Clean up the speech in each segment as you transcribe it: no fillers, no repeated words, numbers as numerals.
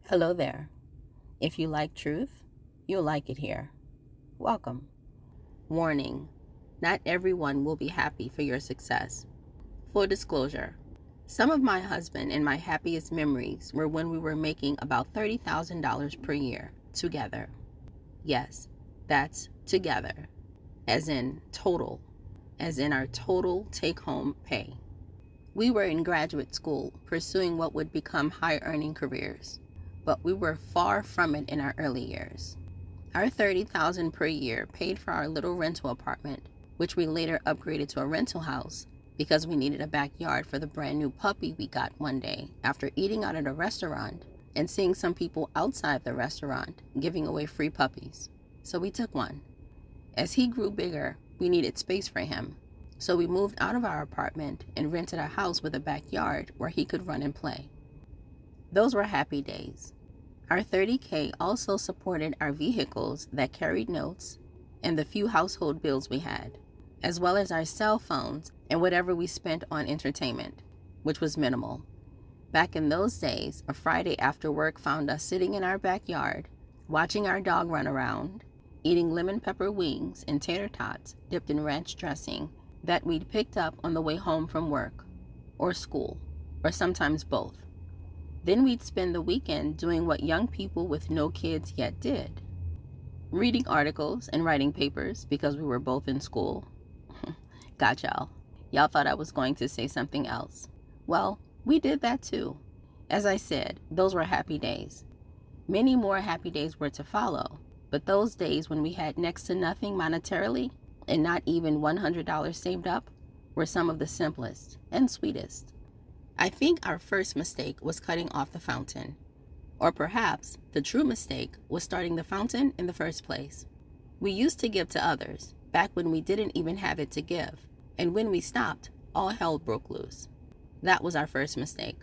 Hello there. If you like truth, you'll like it here. Welcome. Warning: not everyone will be happy for your success. Full disclosure: some of my husband and my happiest memories were when we were making about $30,000 per year together. Yes, that's together, as in total, as in our total take-home pay. We were in graduate school pursuing what would become high-earning careers, but we were far from it in our early years. Our $30,000 per year paid for our little rental apartment, which we later upgraded to a rental house because we needed a backyard for the brand new puppy we got one day after eating out at a restaurant and seeing some people outside the restaurant giving away free puppies. So we took one. As he grew bigger, we needed space for him. So we moved out of our apartment and rented a house with a backyard where he could run and play. Those were happy days. Our $30K also supported our vehicles that carried notes and the few household bills we had, as well as our cell phones and whatever we spent on entertainment, which was minimal. Back in those days, a Friday after work found us sitting in our backyard, watching our dog run around, eating lemon pepper wings and tater tots dipped in ranch dressing that we'd picked up on the way home from work or school, or sometimes both. Then we'd spend the weekend doing what young people with no kids yet did. Reading articles and writing papers because we were both in school. Got y'all. Y'all thought I was going to say something else. Well, we did that too. As I said, those were happy days. Many more happy days were to follow, but those days when we had next to nothing monetarily and not even $100 saved up were some of the simplest and sweetest. I think our first mistake was cutting off the fountain. Or perhaps the true mistake was starting the fountain in the first place. We used to give to others, back when we didn't even have it to give. And when we stopped, all hell broke loose. That was our first mistake.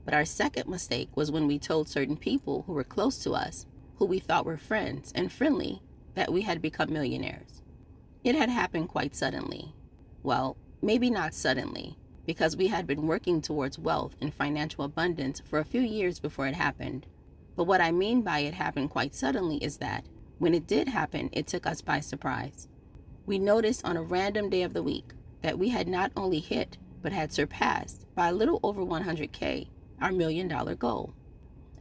But our second mistake was when we told certain people who were close to us, who we thought were friends and friendly, that we had become millionaires. It had happened quite suddenly. Well, maybe not suddenly, because we had been working towards wealth and financial abundance for a few years before it happened. But what I mean by it happened quite suddenly is that, when it did happen, it took us by surprise. We noticed on a random day of the week that we had not only hit, but had surpassed, by a little over 100K, our $1 million goal.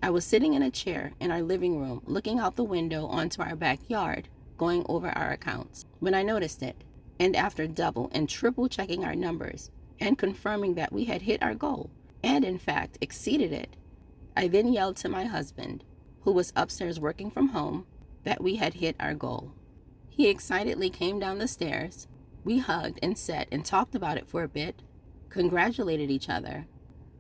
I was sitting in a chair in our living room, looking out the window onto our backyard, going over our accounts, when I noticed it. And after double and triple checking our numbers, and confirming that we had hit our goal, and in fact exceeded it, I then yelled to my husband, who was upstairs working from home, that we had hit our goal. He excitedly came down the stairs. We hugged and sat and talked about it for a bit, congratulated each other.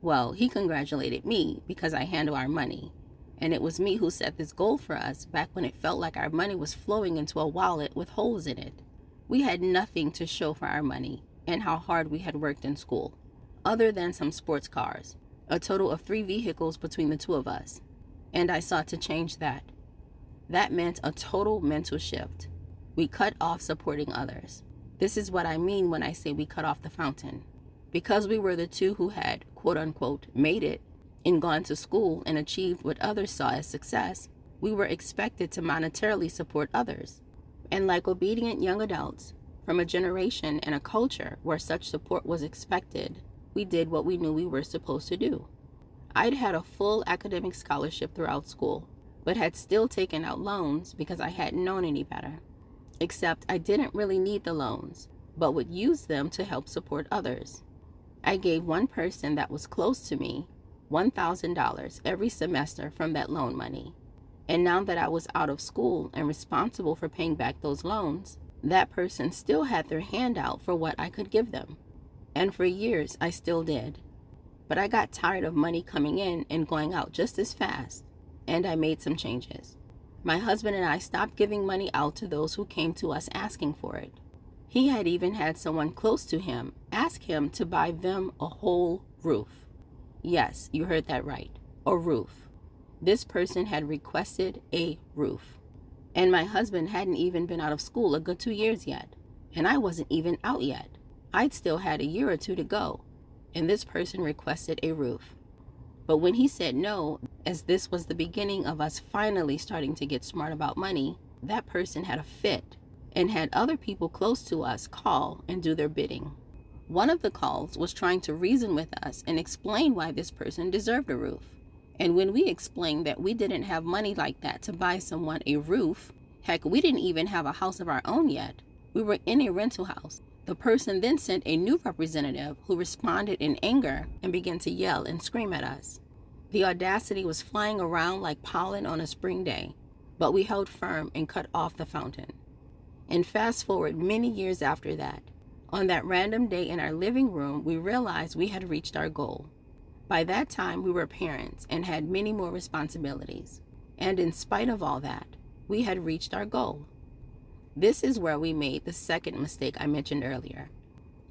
Well, he congratulated me because I handle our money, and it was me who set this goal for us back when it felt like our money was flowing into a wallet with holes in it. We had nothing to show for our money and how hard we had worked in school, other than some sports cars, a total of 3 vehicles between the two of us, and I sought to change that. That meant a total mental shift. We cut off supporting others. This is what I mean when I say we cut off the fountain. Because we were the two who had, quote-unquote, made it and gone to school and achieved what others saw as success, we were expected to monetarily support others. And like obedient young adults, from a generation and a culture where such support was expected, we did what we knew we were supposed to do. I'd had a full academic scholarship throughout school, but had still taken out loans because I hadn't known any better. Except I didn't really need the loans, but would use them to help support others. I gave one person that was close to me $1,000 every semester from that loan money. And now that I was out of school and responsible for paying back those loans, that person still had their hand out for what I could give them. And for years, I still did. But I got tired of money coming in and going out just as fast, and I made some changes. My husband and I stopped giving money out to those who came to us asking for it. He had even had someone close to him ask him to buy them a whole roof. Yes, you heard that right, a roof. This person had requested a roof. And my husband hadn't even been out of school a good 2 years yet. And I wasn't even out yet. I'd still had a year or two to go. And this person requested a roof. But when he said no, as this was the beginning of us finally starting to get smart about money, that person had a fit and had other people close to us call and do their bidding. One of the calls was trying to reason with us and explain why this person deserved a roof. And when we explained that we didn't have money like that to buy someone a roof, heck, we didn't even have a house of our own yet. We were in a rental house. The person then sent a new representative who responded in anger and began to yell and scream at us. The audacity was flying around like pollen on a spring day, but we held firm and cut off the fountain. And fast forward many years after that, on that random day in our living room, we realized we had reached our goal. By that time, we were parents and had many more responsibilities. And in spite of all that, we had reached our goal. This is where we made the second mistake I mentioned earlier.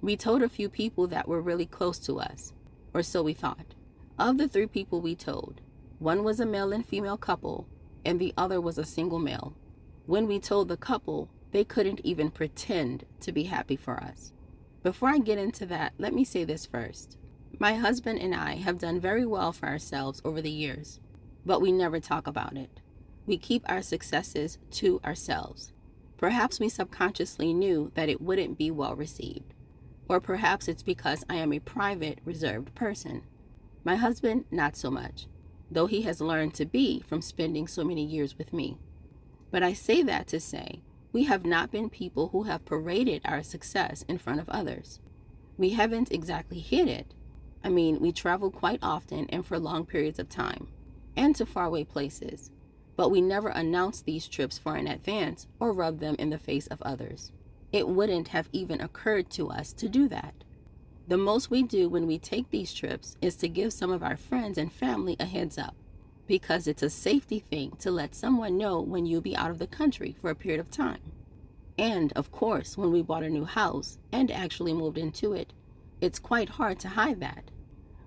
We told a few people that were really close to us, or so we thought. Of the 3 people we told, one was a male and female couple, and the other was a single male. When we told the couple, they couldn't even pretend to be happy for us. Before I get into that, let me say this first. My husband and I have done very well for ourselves over the years, but we never talk about it. We keep our successes to ourselves. Perhaps we subconsciously knew that it wouldn't be well received. Or perhaps it's because I am a private, reserved person. My husband, not so much, though he has learned to be from spending so many years with me. But I say that to say, we have not been people who have paraded our success in front of others. We haven't exactly hid it. I mean, we travel quite often and for long periods of time, and to faraway places. But we never announce these trips far in advance or rub them in the face of others. It wouldn't have even occurred to us to do that. The most we do when we take these trips is to give some of our friends and family a heads up, because it's a safety thing to let someone know when you'll be out of the country for a period of time. And of course, when we bought a new house and actually moved into it, it's quite hard to hide that.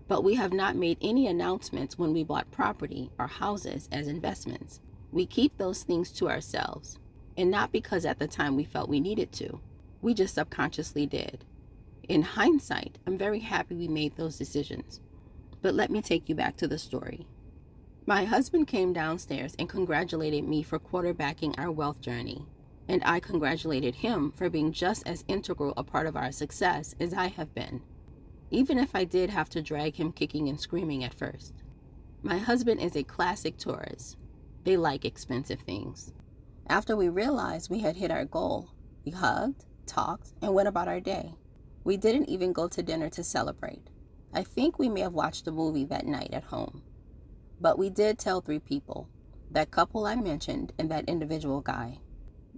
But we have not made any announcements when we bought property or houses as investments. We keep those things to ourselves, and not because at the time we felt we needed to. We just subconsciously did. In hindsight, I'm very happy we made those decisions. But let me take you back to the story. My husband came downstairs and congratulated me for quarterbacking our wealth journey, and I congratulated him for being just as integral a part of our success as I have been, even if I did have to drag him kicking and screaming at first. My husband is a classic Taurus. They like expensive things. After we realized we had hit our goal, we hugged, talked, and went about our day. We didn't even go to dinner to celebrate. I think we may have watched a movie that night at home. But we did tell 3 people, that couple I mentioned and that individual guy.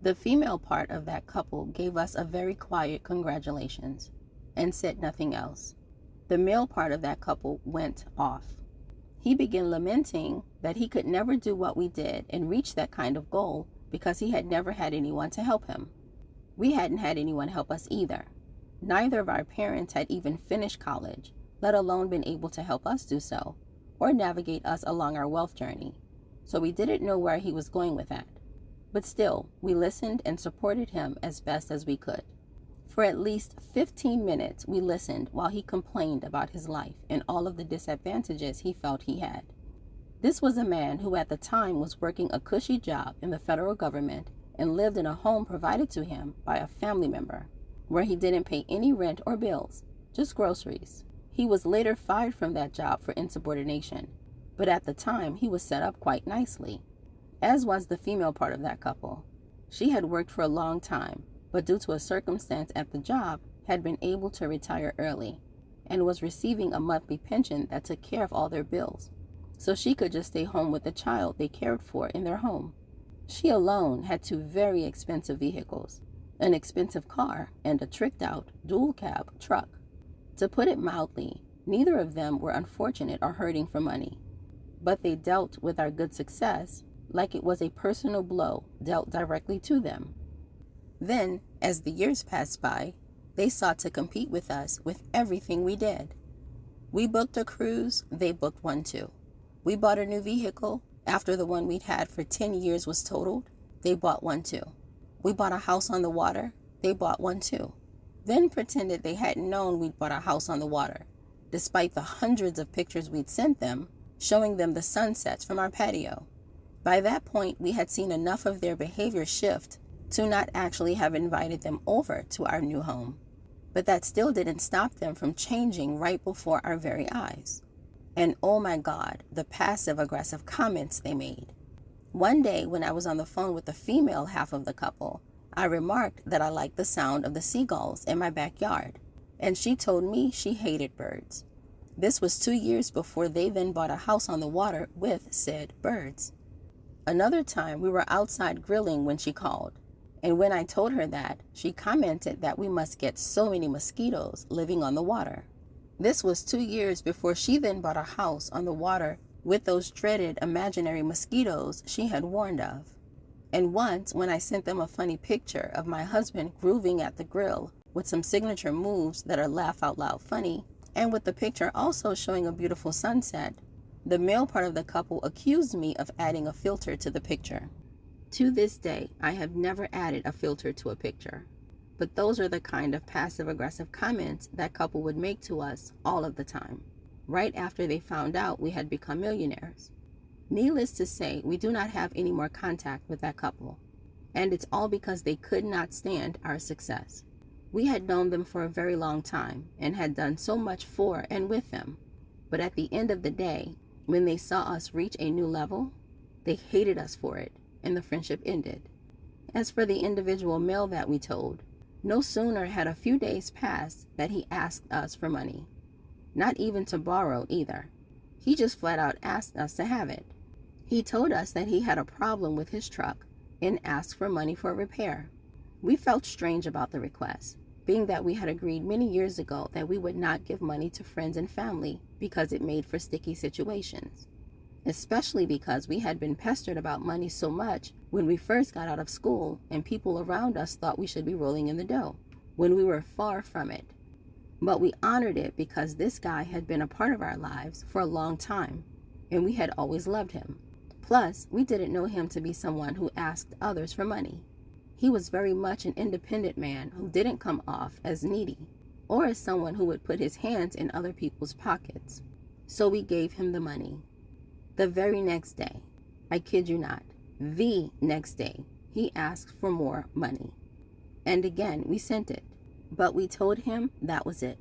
The female part of that couple gave us a very quiet congratulations and said nothing else. The male part of that couple went off. He began lamenting that he could never do what we did and reach that kind of goal because he had never had anyone to help him. We hadn't had anyone help us either. Neither of our parents had even finished college, let alone been able to help us do so, or navigate us along our wealth journey. So we didn't know where he was going with that. But still, we listened and supported him as best as we could. For at least 15 minutes, we listened while he complained about his life and all of the disadvantages he felt he had. This was a man who at the time was working a cushy job in the federal government and lived in a home provided to him by a family member, where he didn't pay any rent or bills, just groceries. He was later fired from that job for insubordination, but at the time he was set up quite nicely, as was the female part of that couple. She had worked for a long time, but due to a circumstance at the job, had been able to retire early and was receiving a monthly pension that took care of all their bills, so she could just stay home with the child they cared for in their home. She alone had 2 very expensive vehicles, an expensive car and a tricked-out dual-cab truck. To put it mildly, neither of them were unfortunate or hurting for money, but they dealt with our good success like it was a personal blow dealt directly to them. Then, as the years passed by, they sought to compete with us with everything we did. We booked a cruise, they booked one too. We bought a new vehicle. After the one we'd had for 10 years was totaled, they bought one too. We bought a house on the water, they bought one too. Then pretended they hadn't known we'd bought a house on the water, despite the hundreds of pictures we'd sent them, showing them the sunsets from our patio. By that point, we had seen enough of their behavior shift to not actually have invited them over to our new home. But that still didn't stop them from changing right before our very eyes. And oh my God, the passive-aggressive comments they made. One day when I was on the phone with the female half of the couple, I remarked that I liked the sound of the seagulls in my backyard, and she told me she hated birds. This was 2 years before they then bought a house on the water with said birds. Another time we were outside grilling when she called, and when I told her that, she commented that we must get so many mosquitoes living on the water. This was 2 years before she then bought a house on the water with those dreaded imaginary mosquitoes she had warned of. And once, when I sent them a funny picture of my husband grooving at the grill with some signature moves that are laugh out loud funny, and with the picture also showing a beautiful sunset, the male part of the couple accused me of adding a filter to the picture. To this day, I have never added a filter to a picture. But those are the kind of passive-aggressive comments that couple would make to us all of the time, right after they found out we had become millionaires. Needless to say, we do not have any more contact with that couple, and it's all because they could not stand our success. We had known them for a very long time and had done so much for and with them, but at the end of the day, when they saw us reach a new level, they hated us for it, and the friendship ended. As for the individual male that we told, no sooner had a few days passed that he asked us for money. Not even to borrow either. He just flat out asked us to have it. He told us that he had a problem with his truck and asked for money for repair. We felt strange about the request, being that we had agreed many years ago that we would not give money to friends and family because it made for sticky situations. Especially because we had been pestered about money so much when we first got out of school and people around us thought we should be rolling in the dough, when we were far from it. But we honored it because this guy had been a part of our lives for a long time, and we had always loved him. Plus, we didn't know him to be someone who asked others for money. He was very much an independent man who didn't come off as needy, or as someone who would put his hands in other people's pockets. So we gave him the money. The very next day, I kid you not, the next day, he asked for more money. And again, we sent it. But we told him that was it,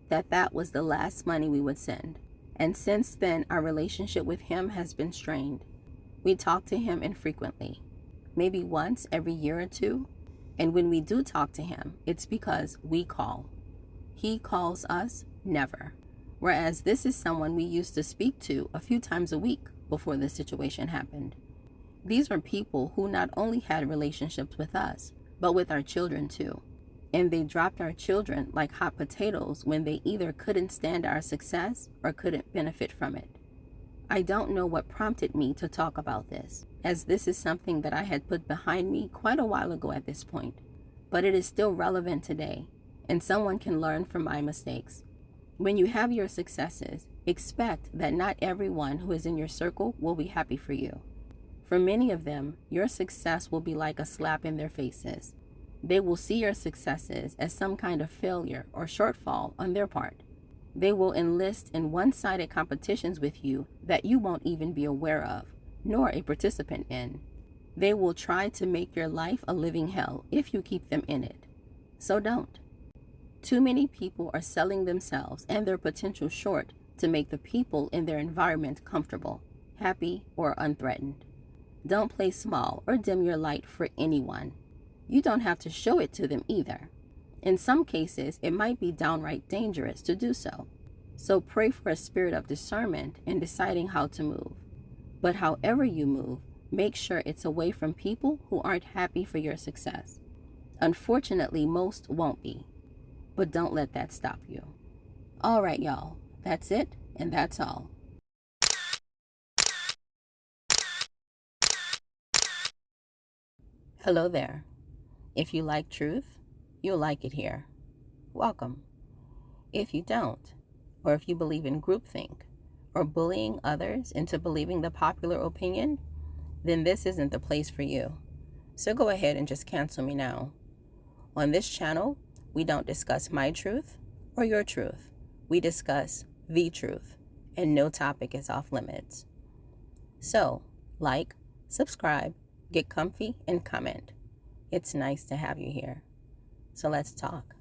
that was the last money we would send. And since then, our relationship with him has been strained. We talk to him infrequently, maybe once every year or two. And when we do talk to him, it's because we call. He calls us never. Whereas this is someone we used to speak to a few times a week before this situation happened. These are people who not only had relationships with us, but with our children too. And they dropped our children like hot potatoes when they either couldn't stand our success or couldn't benefit from it. I don't know what prompted me to talk about this, as this is something that I had put behind me quite a while ago at this point, but it is still relevant today, and someone can learn from my mistakes. When you have your successes, expect that not everyone who is in your circle will be happy for you. For many of them, your success will be like a slap in their faces. They will see your successes as some kind of failure or shortfall on their part. They will enlist in one-sided competitions with you that you won't even be aware of, nor a participant in. They will try to make your life a living hell if you keep them in it. So don't. Too many people are selling themselves and their potential short to make the people in their environment comfortable, happy, or unthreatened. Don't play small or dim your light for anyone. You don't have to show it to them either. In some cases, it might be downright dangerous to do so. So pray for a spirit of discernment in deciding how to move. But however you move, make sure it's away from people who aren't happy for your success. Unfortunately, most won't be. But don't let that stop you. All right, y'all. That's it, and that's all. Hello there. If you like truth, you'll like it here. Welcome. If you don't, or if you believe in groupthink, or bullying others into believing the popular opinion, then this isn't the place for you. So go ahead and just cancel me now. On this channel, we don't discuss my truth or your truth. We discuss the truth, and no topic is off limits. So, like, subscribe, get comfy, and comment. It's nice to have you here. So let's talk.